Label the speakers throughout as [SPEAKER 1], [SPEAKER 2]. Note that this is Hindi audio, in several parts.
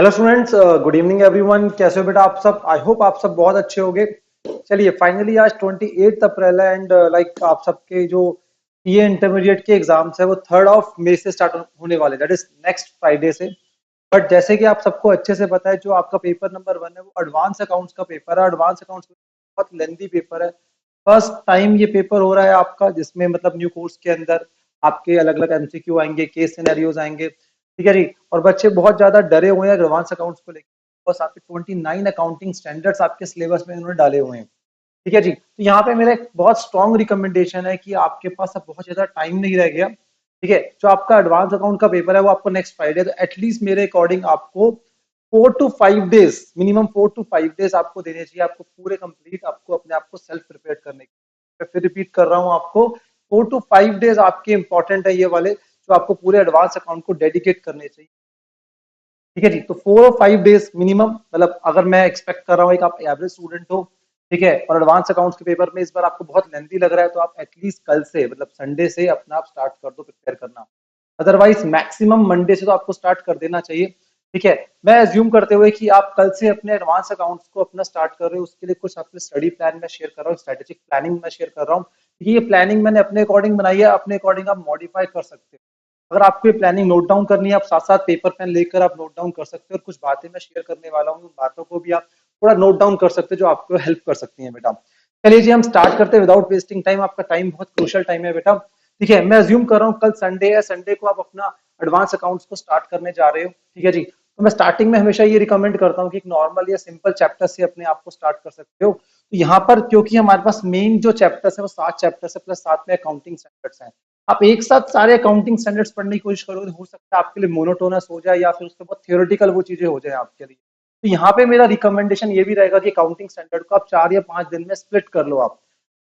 [SPEAKER 1] Hello students, good evening everyone. कैसे हो बेटा आप सब? आई होप आप सब बहुत अच्छे होंगे। चलिए, फाइनली आज 28 अप्रैल है एंड लाइक आप सबके जो ये इंटरमीडिएट के एग्जाम्स है वो 3 मई से स्टार्ट होने वाले, दैट इज नेक्स्ट फ्राइडे से। बट जैसे कि आप सबको अच्छे से पता है, जो आपका पेपर नंबर 1 है वो एडवांस अकाउंट्स का पेपर है। एडवांस अकाउंट्स बहुत लेंथी पेपर है। फर्स्ट टाइम ये पेपर हो रहा है आपका, जिसमें मतलब न्यू कोर्स के अंदर आपके अलग अलग एमसीक्यू आएंगे, केस सिनेरियोज आएंगे, ठीक है जी। और बच्चे बहुत ज्यादा डरे हुए हैं एडवांस अकाउंट्स को लेकर। बस आपके 29 अकाउंटिंग स्टैंडर्ड्स आपके सिलेबस में उन्होंने डाले हुए हैं, ठीक है जी। तो यहाँ पे मेरा एक बहुत स्ट्रॉन्ग रिकमेंडेशन है कि आपके पास अब बहुत ज्यादा टाइम नहीं रह गया, ठीक है। जो आपका एडवांस अकाउंट का पेपर है वो आपको नेक्स्ट फ्राइडे, तो एटलीस्ट मेरे अकॉर्डिंग आपको 4 to 5 days, minimum 4 to 5 days आपको देने चाहिए, आपको पूरे कंप्लीट आपको अपने आप को सेल्फ प्रिपेयर करने के। मैं फिर रिपीट कर रहा हूँ आपको, 4 to 5 डेज आपके इंपॉर्टेंट है ये वाले, जो आपको पूरे एडवांस अकाउंट को डेडिकेट करने चाहिए, ठीक है जी। तो 4 और 5 डेज मिनिमम, मतलब अगर मैं एक्सपेक्ट कर रहा हूँ एक आप एवरेज स्टूडेंट हो, ठीक है, और एडवांस अकाउंट्स के पेपर में इस बार आपको बहुत लेंथी लग रहा है, तो आप एटलीस्ट कल से, मतलब संडे से अपना आप स्टार्ट कर दो प्रिपेयर करना। अदरवाइज मैक्सिमम मंडे से तो आपको स्टार्ट कर देना चाहिए, ठीक है। मैं एज्यूम करते हुए कि आप कल से अपने एडवांस अकाउंट्स को अपना स्टार्ट कर रहे हो, उसके लिए कुछ अपने स्टडी प्लान में शेयर कर रहा हूँ, स्ट्रेटेजिक प्लानिंग में शेयर कर रहा हूँ। ये प्लानिंग मैंने अपने अकॉर्डिंग बनाई है, अपने अकॉर्डिंग आप मॉडिफाई कर सकते हो। अगर आपको ये प्लानिंग नोट डाउन करनी है, आप साथ साथ पेपर पेन लेकर आप नोट डाउन कर सकते हो, और कुछ बातें मैं शेयर करने वाला हूँ, उन बातों को भी आप थोड़ा नोट डाउन कर सकते हो जो आपको हेल्प कर सकती हैं बेटा। चलिए जी, हम स्टार्ट करते हैं विदाउट वेस्टिंग टाइम। आपका टाइम बहुत क्रूशियल टाइम है बेटा, ठीक है। मैं अज्यूम कर रहा हूँ कल संडे है, संडे को आप अपना एडवांस अकाउंट्स को स्टार्ट करने जा रहे हो, ठीक है जी। तो मैं स्टार्टिंग में हमेशा ये रिकमेंड करता हूँ कि एक नॉर्मल या सिंपल चैप्टर से अपने आप को स्टार्ट कर सकते हो। तो यहाँ पर क्योंकि हमारे पास मेन जो चैप्टर्स है वो 7 चैप्टर्स है, प्लस साथ में अकाउंटिंग स्टैंडर्ड्स हैं। आप एक साथ सारे अकाउंटिंग स्टैंडर्ड्स पढ़ने की कोशिश करोगे तो हो सकता है आपके लिए मोनोटोनस हो जाए, या फिर उसके बाद थियोरेटिकल वो चीजें हो जाए आपके लिए। तो यहाँ पे मेरा रिकमेंडेशन ये भी रहेगा कि अकाउंटिंग स्टैंडर्ड को आप 4 या 5 दिन में स्प्लिट कर लो आप।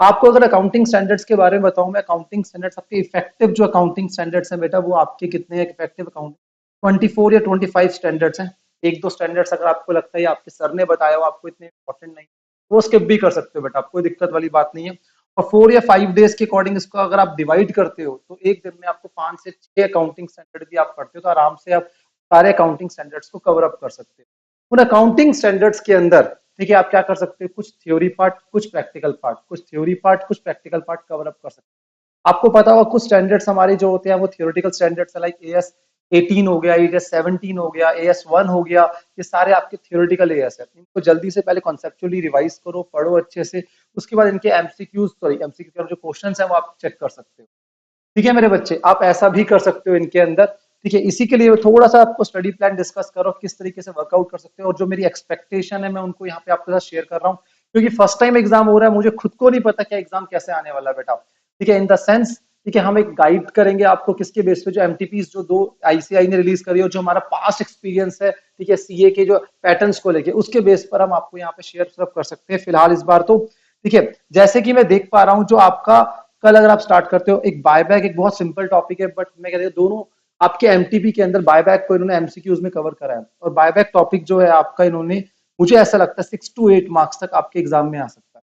[SPEAKER 1] आपको अगर अकाउंटिंग स्टैंडर्ड्स के बारे में बताऊं, मैं अकाउंटिंग स्टैंडर्ड्स आपके इफेक्टिव जो अकाउंटिंग स्टैंडर्ड्स हैं बेटा, वो आपके कितने हैं इफेक्टिव अकाउंट? 24 या 25 स्टैंडर्ड्स हैं। एक दो स्टैंडर्ड्स अगर आपको लगता है आपके सर ने बताया हो आपको इतने इंपॉर्टेंट नहीं, वो स्किप भी कर सकते हो बेटा, आपको कोई दिक्कत वाली बात नहीं है। और 4 या 5 डेज के अकॉर्डिंग इसको अगर आप डिवाइड करते हो, तो एक दिन में आपको 5 से 6 अकाउंटिंग स्टैंडर्ड भी आप पढ़ते हो, तो आराम से आप सारे अकाउंटिंग स्टैंडर्ड्स को कवर अप कर सकते हो। उन अकाउंटिंग स्टैंडर्ड्स के अंदर, ठीक है, आप क्या कर सकते हो, कुछ थ्योरी पार्ट, कुछ प्रैक्टिकल पार्ट, कुछ थ्योरी पार्ट, कुछ प्रैक्टिकल पार्ट कवर अप कर सकते हो। आपको पता होगा कुछ स्टैंडर्ड्स हमारे जो होते हैं वो थियोरेटिकल स्टैंडर्ड्स है, लाइक AS 18 हो गया, AS 17 हो गया, AS 1 हो गया। ये सारे आपके थियोरेटिकल एएस है। इनको जल्दी से पहले कॉन्सेप्चुअली रिवाइज करो, पढ़ो अच्छे से। उसके बाद इनके एमसीक्यूज, सॉरी एमसीक्यू जो क्वेश्चंस है वो आप चेक कर सकते हो, ठीक है मेरे बच्चे। आप ऐसा भी कर सकते हो इनके अंदर, ठीक है। इसी के लिए थोड़ा सा आपको स्टडी प्लान डिस्कस करो, किस तरीके से वर्कआउट कर सकते हो, और जो मेरी एक्सपेक्टेशन है मैं उनको यहाँ पे आपके साथ शेयर कर रहा हूँ, क्योंकि फर्स्ट टाइम एग्जाम हो रहा है, मुझे खुद को नहीं पता क्या एग्जाम कैसे आने वाला है बेटा, ठीक है। इन द सेंस, ठीक है, हम एक गाइड करेंगे आपको किसके बेस पे, जो एमटीपीज जो दो आईसीआई ने रिलीज करी है, जो हमारा पास्ट एक्सपीरियंस है, ठीक है, सीए के जो पैटर्न्स को लेके, उसके बेस पर हम आपको यहाँ पे शेयर सिर्फ कर सकते हैं फिलहाल इस बार तो, ठीक है। जैसे कि मैं देख पा रहा हूँ, जो आपका कल अगर आप स्टार्ट करते हो, एक बायबैक एक बहुत सिंपल टॉपिक है, बट मैं कहता हूँ दोनों आपके एमटीपी के अंदर बायबैक को इन्होंने एमसीक्यूज में कवर करा है, और बायबैक टॉपिक जो है आपका इन्होंने, मुझे ऐसा लगता है 6 to 8 मार्क्स तक आपके एग्जाम में आ सकता है,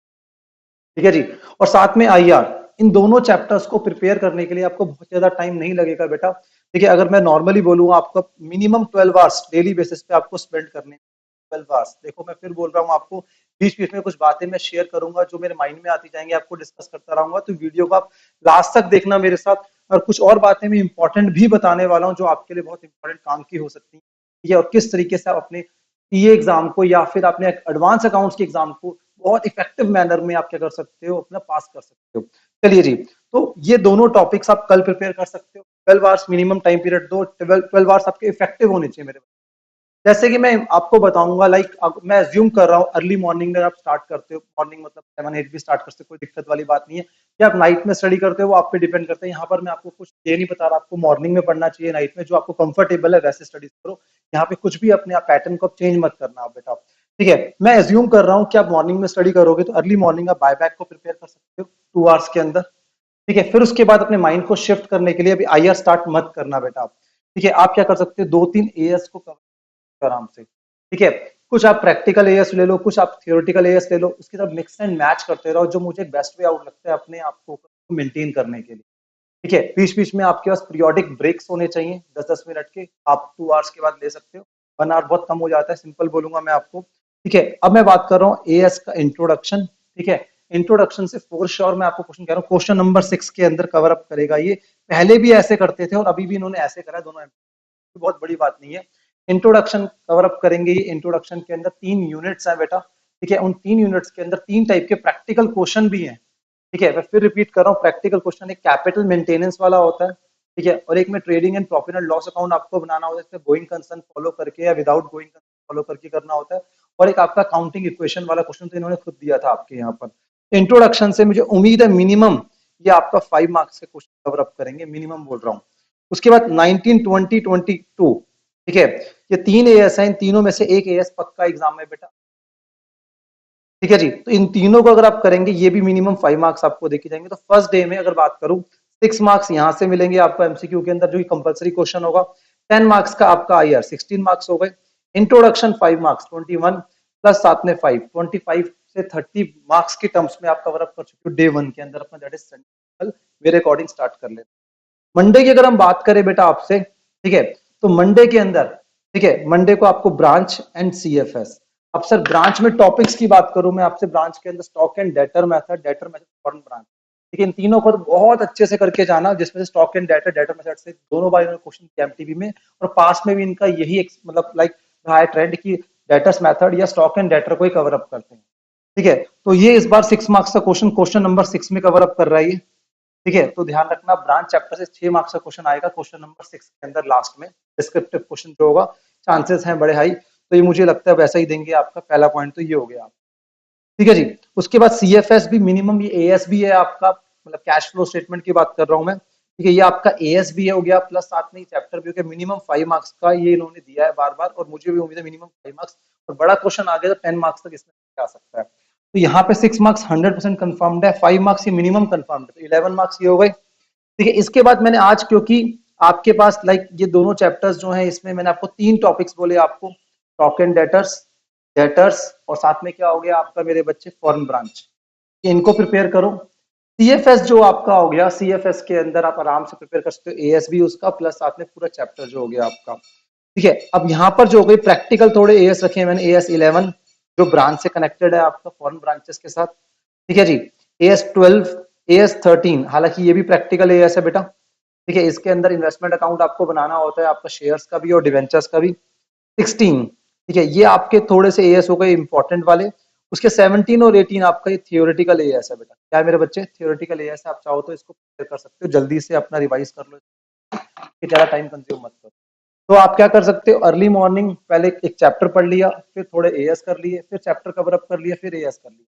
[SPEAKER 1] ठीक है जी। और साथ में आईआर, इन दोनों चैप्टर्स को प्रिपेयर करने के लिए आपको बहुत ज्यादा टाइम नहीं लगेगा बेटा, ठीक है। अगर मैं नॉर्मली बोलूँ, आपको मिनिमम 12 आवर्स डेली बेसिस पे आपको स्पेंड करने, 12 आवर्स। देखो मैं फिर बोल रहा हूँ आपको, बीच बीच में कुछ बातें मैं शेयर करूंगा जो मेरे माइंड में आती जाएंगी, आपको डिस्कस करता रहूंगा, तो वीडियो को आप लास्ट तक देखना मेरे साथ। और कुछ और बातें मैं इंपॉर्टेंट भी बताने वाला हूँ जो आपके लिए बहुत इंपॉर्टेंट काम की हो सकती है, ठीक है। और किस तरीके से आप अपने सीए एग्जाम को या फिर अपने एडवांस अकाउंट्स के एग्जाम को बहुत इफेक्टिव मैनर में आप क्या कर सकते हो, अपना पास कर सकते हो। चलिए जी, तो ये दोनों टॉपिक्स आप कल प्रिपेयर कर सकते हो। 12 आवर्स मिनिमम टाइम पीरियड दो, 12 आवर्स आपके इफेक्टिव होने चाहिए मेरे। जैसे कि मैं आपको बताऊंगा, लाइक मैं अज्यूम कर रहा हूँ अर्ली मॉर्निंग में आप स्टार्ट करते हो, मॉर्निंग मतलब 7 8 भी स्टार्ट कर सकते हो, कोई दिक्कत वाली बात नहीं है। या आप नाइट में स्टडी करते हो, वो आप पे डिपेंड करते हैं। यहाँ पर मैं आपको कुछ ये नहीं बता रहा आपको मॉर्निंग में पढ़ना चाहिए नाइट में, जो आपको कंफर्टेबल है वैसे स्टडीज करो। यहाँ पे कुछ भी अपने आप पैटर्न को चेंज मत करना आप बेटा, ठीक है। मैं अज्यूम कर रहा हूँ कि आप मॉर्निंग में स्टडी करोगे, तो अर्ली मॉर्निंग आप बायबैक को प्रिपेयर कर सकते हो 2 आवर्स के अंदर, ठीक है। फिर उसके बाद अपने माइंड को शिफ्ट करने के लिए अभी आईआर स्टार्ट मत करना बेटा आप, ठीक है। आप क्या कर सकते हो, 2 3 एएस को कवर आराम से, ठीक है। कुछ आप प्रैक्टिकल एएस ले लो, कुछ आप थियोरेटिकल एएस ले लो, उसके साथ मिक्स एंड मैच करते रहो, जो मुझे बेस्ट वे आउट लगता है अपने आप को मेंटेन करने के लिए, ठीक है। बीच बीच में आपके पास पीरियोडिक ब्रेक्स होने चाहिए, 10 10 मिनट के, आप 2 आवर्स के बाद ले सकते हो। 1 आवर बहुत कम हो जाता है, सिंपल बोलूंगा मैं आपको। ठीक है, अब मैं बात कर रहा हूँ एएस का इंट्रोडक्शन। ठीक है, इंट्रोडक्शन से फॉर श्योर मैं आपको क्वेश्चन कह रहा हूँ, क्वेश्चन नंबर 6 के अंदर कवर अप करेगा ये। पहले भी ऐसे करते थे और अभी भी इन्होंने ऐसे करा, दोनों बहुत बड़ी बात नहीं है। इंट्रोडक्शन कवर अप करेंगे। ये इंट्रोडक्शन के अंदर 3 यूनिट्स है बेटा। ठीक है, उन 3 यूनिट्स के अंदर 3 टाइप के प्रैक्टिकल क्वेश्चन भी हैं। ठीक है, मैं फिर रिपीट कर रहा हूँ, प्रैक्टिकल क्वेश्चन एक कैपिटल मेंटेनेंस वाला होता है। ठीक है, और एक में trading and profit and loss account आपको बनाना होता है, इसमें गोइंग कंसर्न फॉलो करके या विदाउट गोइंग कंसर्न फॉलो करके करना होता है। और एक आपका काउंटिंग इक्वेशन वाला क्वेश्चन तो इन्होंने खुद दिया था आपके यहाँ पर। इंट्रोडक्शन से मुझे उम्मीद है मिनिमम ये आपका 5 मार्क्स के क्वेश्चन कवर अप करेंगे, मिनिमम बोल रहा हूँ। उसके बाद 19, 20, 22, ठीक है, ये 3 एएस हैं, इन तीनों में से एक एएस पक्का एग्जाम है बेटा। ठीक है जी, तो इन तीनों को अगर आप करेंगे ये भी मिनिमम 5 मार्क्स आपको देखे जाएंगे। तो फर्स्ट डे में अगर बात करूं 6 मार्क्स यहां से मिलेंगे आपको एमसीक्यू के अंदर, जो कि कंपलसरी क्वेश्चन होगा। 10 मार्क्स का आपका आईआर 16 मार्क्स हो गए। इंट्रोडक्शन 5 मार्क्स 21 प्लस साथ में 5 25 से 30 मार्क्स के टर्म्स में आप कवर अप कर चुके हो डे 1 के अंदर अपना, दैट इज मेरे अकॉर्डिंग स्टार्ट कर लेते। मंडे की अगर हम बात करें बेटा आपसे, ठीक है, तो मंडे के अंदर, ठीक है, मंडे को आपको ब्रांच एंड सीएफएस। अब सर ब्रांच में टॉपिक्स की बात करूं मैं आपसे, ब्रांच के अंदर stock and debtor method, foreign branch. ठीक है, इन तीनों को तो बहुत अच्छे से करके जाना, जिसमें से स्टॉक एंड डेटर मेथड से दोनों बार इन्होंने क्वेश्चन एमटीबी में, और पास में भी इनका यही मतलब लाइक रहा है ट्रेंड की डेटर्स मेथड या स्टॉक एंड डेटर को ही कवर अप करते हैं। ठीक है, तो ये इस बार 6 मार्क्स का क्वेश्चन नंबर 6 में कवर अप कर रहा है। ठीक है, तो ध्यान रखना ब्रांच चैप्टर से 6 मार्क्स का क्वेश्चन आएगा क्वेश्चन नंबर 6 के अंदर लास्ट में, डिस्क्रिप्टिव क्वेश्चन जो होगा, चांसेस हैं बड़े हाई। तो ये मुझे लगता है वैसा ही देंगे। आपका पहला पॉइंट तो ये हो गया। ठीक है जी, उसके बाद सीएफएस भी मिनिमम, ये एएस भी है आपका, मतलब कैश फ्लो स्टेटमेंट की बात कर रहा हूं मैं। ठीक है, ये आपका एएस भी है, हो गया, प्लस साथ में ही चैप्टर भी हो गया। मिनिमम 5 मार्क्स का ये इन्होंने दिया है बार बार, और मुझे भी उम्मीद है मिनिमम 5 मार्क्स, और बड़ा क्वेश्चन आ गया तो 10 मार्क्स तक इसमें आ सकता है। तो यहाँ पे 6 मार्क्स 100% कंफर्म्ड है, 5 मार्क्स ये मिनिमम कंफर्म्ड है, तो 11 मार्क्स ये हो गए। ठीक है, इसके बाद मैंने आज, क्योंकि आपके पास लाइक ये दोनों चैप्टर्स जो हैं, इसमें मैंने आपको 3 टॉपिक्स बोले आपको, स्टॉक एंड डेटर्स, और साथ में क्या हो गया आपका मेरे बच्चे, फॉरेन ब्रांच। इनको प्रिपेयर करो। सीएफएस जो आपका हो गया, सीएफएस के अंदर आप आराम से प्रिपेयर कर सकते हो, एएस भी उसका, प्लस साथ में पूरा चैप्टर जो हो गया आपका। ठीक है, अब यहाँ पर जो हो गई प्रैक्टिकल थोड़े एएस रखे हैं मैंने, एएस 11 जो ब्रांच से कनेक्टेड है आपका फॉरेन ब्रांचेस के साथ। ठीक है जी, एएस 12, एएस 13, हालांकि ये भी प्रैक्टिकल एएस है बेटा। ठीक है, इसके अंदर इन्वेस्टमेंट अकाउंट आपको बनाना होता है, आपका शेयर्स का भी और डिवेंचर्स का भी। 16, ठीक है, ये आपके थोड़े से एएस हो गए इंपॉर्टेंट वाले। उसके 17 और 18 आपका ये थियोरेटिकल एएस है बेटा। क्या है मेरे बच्चे, थियोरेटिकल एएस है। आप चाहो तो इसको कर सकते हो, जल्दी से अपना रिवाइज कर लो, कि ज्यादा टाइम कंज्यूम मत करो। तो आप क्या कर सकते हो, अर्ली मॉर्निंग पहले एक चैप्टर पढ़ लिया, फिर थोड़े एएस कर लिए, फिर चैप्टर कवर अप कर लिया, फिर एएस कर लिया।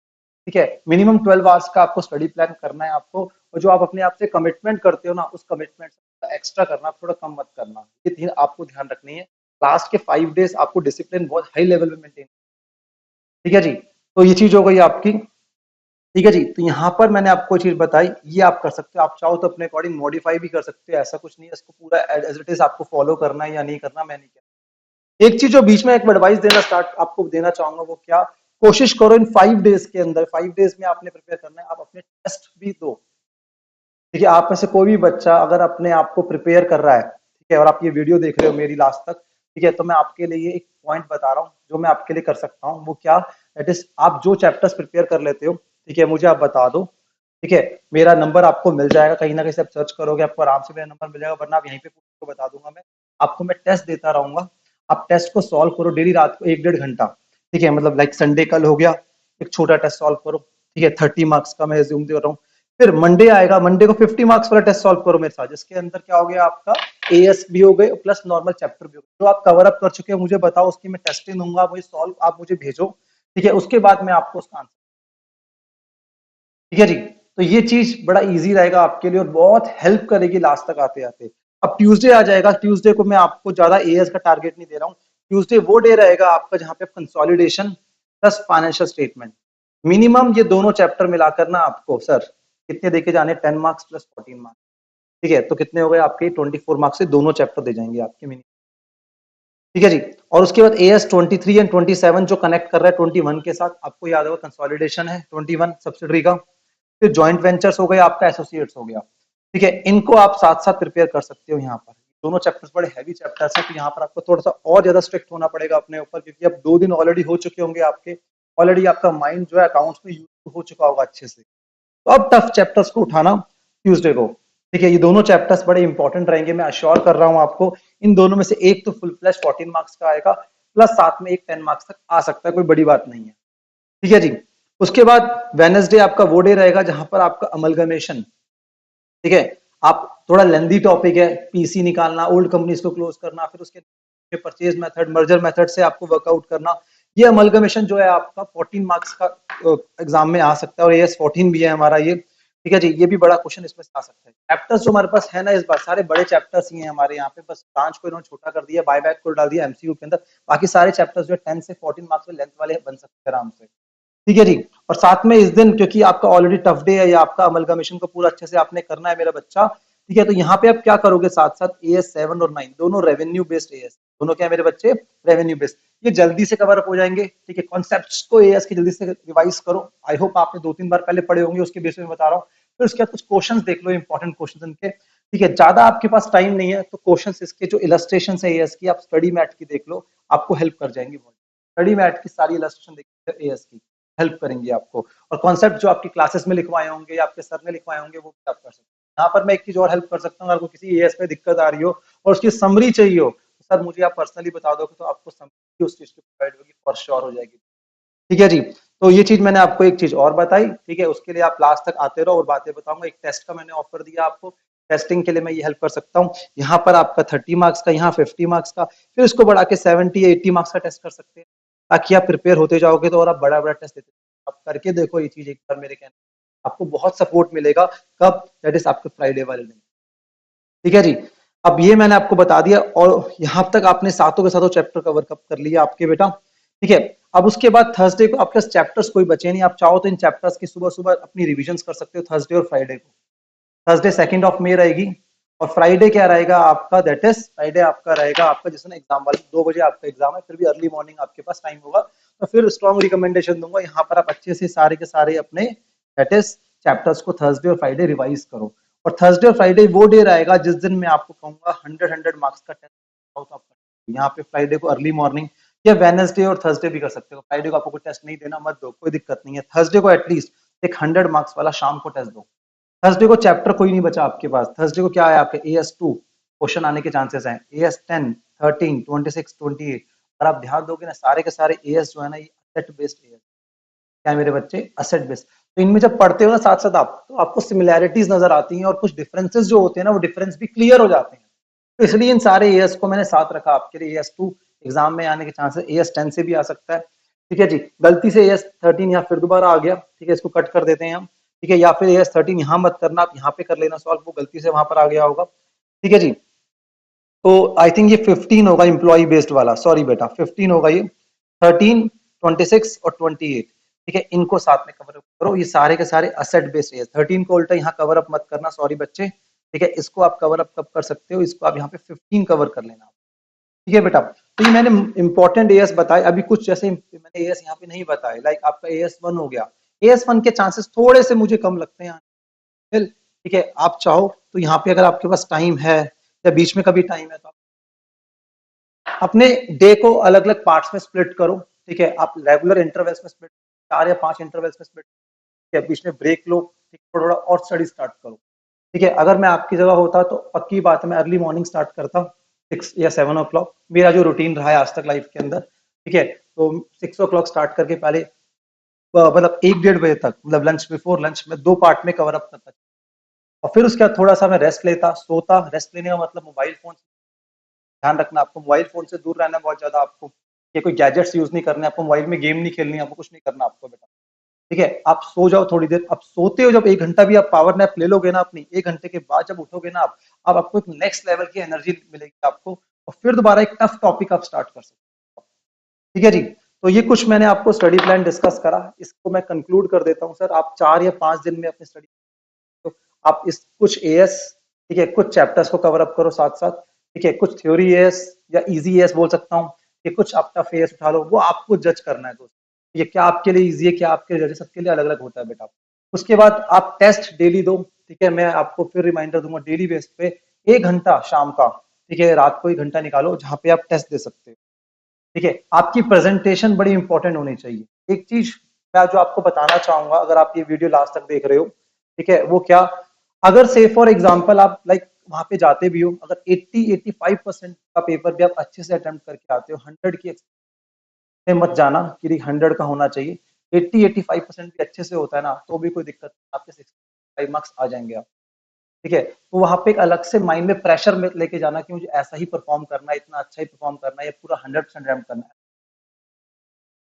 [SPEAKER 1] ठीक है, मिनिमम 12 आवर्स का आपको स्टडी प्लान करना है आपको, और जो आप अपने आप से कमिटमेंट करते हो ना, उस कमिटमेंट एक्स्ट्रा करना, थोड़ा कम मत करना, ये चीज आपको ध्यान रखनी है। लास्ट के 5 डेज आपको डिसिप्लिन बहुत हाई लेवल पे मेंटेन। ठीक है जी, तो ये चीज हो गई आपकी। ठीक है जी, तो यहाँ पर मैंने आपको चीज बताई, ये आप कर सकते हो। आप चाहो तो अपने अकॉर्डिंग मॉडिफाई भी कर सकते हो, ऐसा कुछ नहीं है इसको पूरा एज इट इज आपको फॉलो करना है या नहीं करना, मैं नहीं कहता। एक चीज जो बीच में एक एडवाइस देना स्टार्ट आपको देना चाहूंगा, वो क्या, कोशिश करो इन 5 डेज के अंदर, 5 डेज में आपने प्रिपेयर करना है, आप अपने टेस्ट भी दो। ठीक है, आप में से कोई भी बच्चा अगर अपने आप को प्रिपेयर कर रहा है, ठीक है, और आप ये वीडियो देख रहे हो मेरी लास्ट तक, ठीक है, तो मैं आपके लिए एक पॉइंट बता रहा हूँ जो मैं आपके लिए कर सकता हूँ। वो क्या, दैट इज, आप जो चैप्टर्स प्रिपेयर कर लेते हो, ठीक है, मुझे आप बता दो। ठीक है, मेरा नंबर आपको मिल जाएगा, कहीं ना कहीं से आप सर्च करोगे, आपको आराम से मेरा नंबर मिल जाएगा, वरना आप यहीं पे को बता दूंगा मैं आपको। मैं टेस्ट देता रहूंगा, आप टेस्ट को सॉल्व करो डेली रात को 1-1.5 घंटा। ठीक है, मतलब लाइक संडे कल हो गया, एक छोटा टेस्ट सॉल्व करो। ठीक है, 30 मार्क्स का मैं रिज्यूम दे रहा हूँ। फिर मंडे आएगा, मंडे को 50 मार्क्स वाला टेस्ट सॉल्व करो मेरे साथ, जिसके अंदर क्या हो गया आपका, एएस भी हो गए प्लस नॉर्मल चैप्टर भी हो गए। जो आप कवर अप कर चुके हो मुझे बताओ, उसकी मैं टेस्टिंग दूंगा, वही सॉल्व आप मुझे भेजो। ठीक है, उसके बाद मैं आपको उसका आंसर। ठीक है जी, तो ये चीज बड़ा इजी रहेगा आपके लिए और बहुत हेल्प करेगी लास्ट तक आते आते। अब ट्यूसडे आ जाएगा, ट्यूसडे को मैं आपको ज्यादा एएस का टारगेट नहीं दे रहा हूँ। ट्यूसडे वो डे रहेगा आपका जहां पे consolidation plus financial statement, minimum ये दोनों चैप्टर मिलाकर ना आपको सर कितने देके जाने, 10 मार्क्स प्लस 14 मार्क्स। ठीक है, तो कितने हो गए आपके, 24 मार्क्स से दोनों चैप्टर दे जाएंगे आपके मिनिमम। ठीक है जी, और उसके बाद एएस 23 एंड 27 जो कनेक्ट कर रहा है 21 के साथ, आपको याद होगा कंसोलिडेशन है 21 सब्सिडरी का। फिर जॉइंट वेंचर्स हो गया, आपका एसोसिएट्स हो गया। ठीक है, इनको आप साथ साथ प्रिपेयर कर सकते हो यहाँ पर। दोनों चैप्टर्स बड़े हैवी चैप्टर्स हैं, तो यहाँ पर आपको थोड़ा सा और ज्यादा स्ट्रिक्ट होना पड़ेगा अपने ऊपर, क्योंकि अब 2 दिन ऑलरेडी हो चुके होंगे आपके, ऑलरेडी आपका माइंड जो है अकाउंट्स में यूज हो चुका होगा अच्छे से। तो अब टफ चैप्टर्स को उठाना ट्यूसडे को, ठीक है। ये दोनों चैप्टर्स बड़े इंपॉर्टेंट रहेंगे, मैं अश्योर कर रहा हूँ आपको। इन दोनों में से एक तो फुल फ्लैश 14 मार्क्स का आएगा, प्लस साथ में एक 10 मार्क्स तक आ सकता है, कोई बड़ी बात नहीं है, ठीक है जी। उसके बाद वेडनेसडे आपका वो डे रहेगा जहां पर आपका अमलगमेशन, ठीक है। आप थोड़ा लेंदी टॉपिक है, पीसी निकालना, ओल्ड कंपनीज को क्लोज करना, फिर उसके परचेज मेथड, मर्जर मेथड से आपको वर्कआउट करना। ये अमलगमेशन जो है आपका 14 मार्क्स का एग्जाम में आ सकता है, और एएस 14 भी है हमारा ये, ठीक है जी। ये भी बड़ा क्वेश्चन इसमें से आ सकता है। चैप्टर्स जो हमारे पास है ना इस बार सारे बड़े चैप्टर्स ही हैं हमारे यहाँ पे, बस ब्रांच को इन्होंने छोटा कर दिया, बायबैक को डाल दिया एमसीयू के अंदर। बाकी सारे चैप्टर्स जो 10 से 14 मार्क्स में लेंथ वाले बन सकते हैं आराम से, ठीक है जी। और साथ में इस दिन, क्योंकि आपका ऑलरेडी टफ डे है, या आपका अमलगमेशन को पूरा अच्छे से आपने करना है मेरा बच्चा, ठीक है। तो यहाँ पे आप क्या करोगे, साथ साथ एएस 7 और 9 दोनों रेवेन्यू बेस्ड एएस, दोनों क्या है मेरे बच्चे, रेवेन्यू बेस्ड। ये जल्दी से कवर अप हो जाएंगे, ठीक है। कॉन्सेप्ट्स को एएस की जल्दी से रिवाइज करो, आई होप आपने 2-3 बार पहले पढ़े होंगे, उसके बेस में बता रहा हूँ। फिर उसके बाद कुछ क्वेश्चंस देख लो, इंपॉर्टेंट क्वेश्चंस इनके, ठीक है। ज्यादा आपके पास टाइम नहीं है तो क्वेश्चंस इसके जो इलस्ट्रेशन है एएस की, आप स्टडी मैट की देख लो, आपको हेल्प कर जाएंगी बहुत। स्टडी मैट की सारी इलस्ट्रेशन देखिए एएस की, हेल्प करेंगी आपको। और कॉन्सेप्ट जो आपकी क्लासेस में लिखवाए होंगे या आपके सर ने लिखवाए होंगे वो भी आप कर सकते हैं। यहाँ पर मैं एक चीज और हेल्प कर सकता हूँ, अगर आपको किसी एएस में दिक्कत आ रही हो और उसकी समरी चाहिए हो, तो सर मुझे आप पर्सनली बता दोगे तो आपको समरी उस चीज की प्रोवाइड होगी, फॉर श्योर हो जाएगी, ठीक है जी। तो ये चीज मैंने आपको एक चीज और बताई, ठीक है। उसके लिए आप लास्ट तक आते रहो और बातें बताऊंगा। एक टेस्ट का मैंने ऑफर दिया आपको, टेस्टिंग के लिए मैं ये हेल्प कर सकता हूँ। यहाँ पर आपका 30 मार्क्स का, यहाँ 50 मार्क्स का, फिर इसको बढ़ा के 70-80 मार्क्स का टेस्ट कर सकते हैं, ताकि आप प्रिपेयर होते जाओगे तो और आप बड़ा बड़ा टेस्ट देते, आप करके देखो ये चीज एक बार मेरे कहने, आपको बहुत सपोर्ट मिलेगा। कब, दैट इज आपके फ्राइडे वाले दिन, ठीक है जी। अब ये मैंने आपको बता दिया, और यहां तक आपने सातों के सातों चैप्टर कवर कप कर लिया आपके बेटा, ठीक है। अब उसके बाद थर्सडे को आपके चैप्टर्स कोई बचे नहीं, आप चाहो तो इन चैप्टर्स की सुबह सुबह अपनी रिविजन कर सकते हो, थर्सडे और फ्राइडे को। थर्सडे 2 मई रहेगी, और फ्राइडे क्या रहेगा आपका, दैट इज फ्राइडे आपका रहेगा आपका जिसमें एग्जाम वाले 2 बजे आपका एग्जाम है, फिर भी अर्ली मॉर्निंग आपके पास टाइम होगा। तो फिर स्ट्रॉन्ग रिकमेंडेशन दूंगा, यहाँ पर आप अच्छे से सारे के सारे अपने दैट इज चैप्टर्स को थर्सडे और फ्राइडे रिवाइज करो। और थर्सडे और फ्राइडे वो डे रहेगा जिस दिन मैं आपको कहूंगा 100 मार्क्स का टेस्ट। यहाँ पे फ्राइडे को अर्ली मॉर्निंग, या वेडनेसडे और थर्सडे भी कर सकते हो, फ्राइडे को आपको कोई टेस्ट नहीं देना, मत दो, कोई दिक्कत नहीं है। थर्सडे को एटलीस्ट एक 100 मार्क्स वाला शाम को टेस्ट दो। थर्सडे को चैप्टर कोई नहीं बचा आपके पास, थर्सडे को क्या है आपके AS2 क्वेश्चन आने के चांसेस हैं, AS10, 13, 26, 28। और आप ध्यान दोगे ना, सारे के सारे एएस जो है ना ये असेट बेस्ड एएस, क्या है मेरे बच्चे, असेट बेस्ड। तो इनमें जब पढ़ते हो ना साथ साथ आप, तो आपको सिमिलैरिटीज नजर आती हैं, और कुछ डिफरेंसेस जो होते हैं ना वो डिफरेंस भी क्लियर हो जाते हैं। तो इसलिए इन सारे एएस को मैंने साथ रखा आपके लिए। AS2 एग्जाम में आने के चांसेस AS10 से भी आ सकता है, ठीक है जी। गलती से AS13 यहाँ फिर दोबारा आ गया, ठीक है, इसको कट कर देते हैं हम, ठीक है। या फिर AS13 यहाँ मत करना, आप यहाँ पे कर लेना सॉल्व, वो गलती से वहां पर आ गया होगा, ठीक है जी। तो आई थिंक ये 15 होगा इम्प्लॉय बेस्ड वाला, सॉरी बेटा 15 होगा ये, 13, 26 और 28, ठीक है। इनको साथ में कवर अप करो, ये सारे के सारे असेट बेस्ड है। 13 को उल्टा यहाँ कवर अप मत करना, सॉरी बच्चे, ठीक है। इसको आप कवर अप कब कर सकते हो, इसको आप यहाँ पे 15 कवर कर लेना, ठीक है बेटा। तो ये मैंने इंपॉर्टेंट एएस बताए, अभी कुछ जैसे मैंने एएस यहाँ पे नहीं बताए, लाइक आपका AS1 हो गया, AS1 के चांसेस थोड़े से मुझे कम लगते हैं, ठीक है। आप चाहो तो यहाँ पे अगर आपके पास टाइम है, या बीच में कभी टाइम है, तो अपने डे को अलग अलग पार्ट्स में स्प्लिट करो, ठीक है। आप रेगुलर इंटरवल्स में स्प्लिट, 4 या 5 इंटरवल्स में स्प्लिट, ठीक है। बीच में ब्रेक लो, ठीक, थोड़ा थोड़ा और स्टडी स्टार्ट करो, ठीक है। अगर मैं आपकी जगह होता तो पक्की बात है मैं अर्ली मॉर्निंग स्टार्ट करता, 6 या 7 o'clock, मेरा जो रूटीन रहा है आज तक लाइफ के अंदर, ठीक है। तो 6 o'clock स्टार्ट करके पहले मतलब 1-1:30 बजे तक, मतलब लंच, बिफोर लंच में 2 पार्ट में कवर अप करता, और फिर उसके बाद थोड़ा सा मैं रेस्ट लेता, सोता। रेस्ट लेने का मतलब मोबाइल फोन, ध्यान रखना आपको मोबाइल फोन से दूर रहना बहुत ज्यादा, आपको ये कोई गैजेट्स यूज नहीं करने, आपको मोबाइल में गेम नहीं खेलनी, आपको कुछ नहीं करना आपको बेटा, ठीक है। आप सो जाओ थोड़ी देर, अब सोते हो जब 1 घंटा भी आप पावर नैप ले लोगे ना अपनी, 1 घंटे के बाद जब उठोगे ना आप, अब आपको एक नेक्स्ट लेवल की एनर्जी मिलेगी आपको, और फिर दोबारा एक टफ टॉपिक आप स्टार्ट कर सकते हो, ठीक है जी। तो ये कुछ मैंने आपको स्टडी प्लान डिस्कस करा, इसको मैं कंक्लूड कर देता हूँ सर। आप 4 या 5 दिन में अपनी स्टडी, तो आप इस कुछ एएस, ठीक है, कुछ चैप्टर्स को कवर अप करो साथ साथ, ठीक है। कुछ थ्योरी एएस या इजी एएस बोल सकता हूँ, कि कुछ आप टफ एएस उठा लो, वो आपको जज करना है दोस्त, ये क्या आपके लिए इजी है, क्या आपके लिए, सबके लिए अलग अलग होता है बेटा। उसके बाद आप टेस्ट डेली दो, ठीक है। मैं आपको फिर रिमाइंडर दूंगा डेली बेस पे, 1 घंटा शाम का, ठीक है, रात को 1 घंटा निकालो जहाँ पे आप टेस्ट दे सकते हो। ठीक है, आपकी प्रेजेंटेशन बड़ी इंपॉर्टेंट होनी चाहिए। एक चीज मैं जो आपको बताना चाहूंगा, अगर आप ये वीडियो लास्ट तक देख रहे हो, ठीक है, वो क्या, अगर से फॉर एग्जांपल आप लाइक वहां पे जाते भी हो, अगर 80-85% का पेपर भी आप अच्छे से अटेम्प्ट करके आते हो, 100 की से मत जाना कि 100 का होना चाहिए। 80-85% भी अच्छे से होता है ना, तो भी कोई दिक्कत नहीं, आपके 65 मार्क्स आ जाएंगे आप। ठीक है, तो वहां पे एक अलग से माइंड में प्रेशर में लेके जाना कि मुझे ऐसा ही परफॉर्म करना है, इतना अच्छा ही परफॉर्म करना है, या पूरा 100% रैम करना है।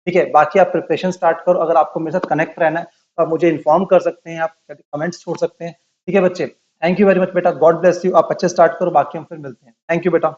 [SPEAKER 1] ठीक है, बाकी आप प्रिपरेशन स्टार्ट करो। अगर आपको मेरे साथ कनेक्ट रहना है तो आप मुझे इन्फॉर्म कर सकते हैं, आप कमेंट्स छोड़ सकते हैं। ठीक है बच्चे, थैंक यू वेरी मच बेटा, गॉड ब्लेस यू। आप अच्छे स्टार्ट करो, बाकी हम फिर मिलते हैं। थैंक यू बेटा।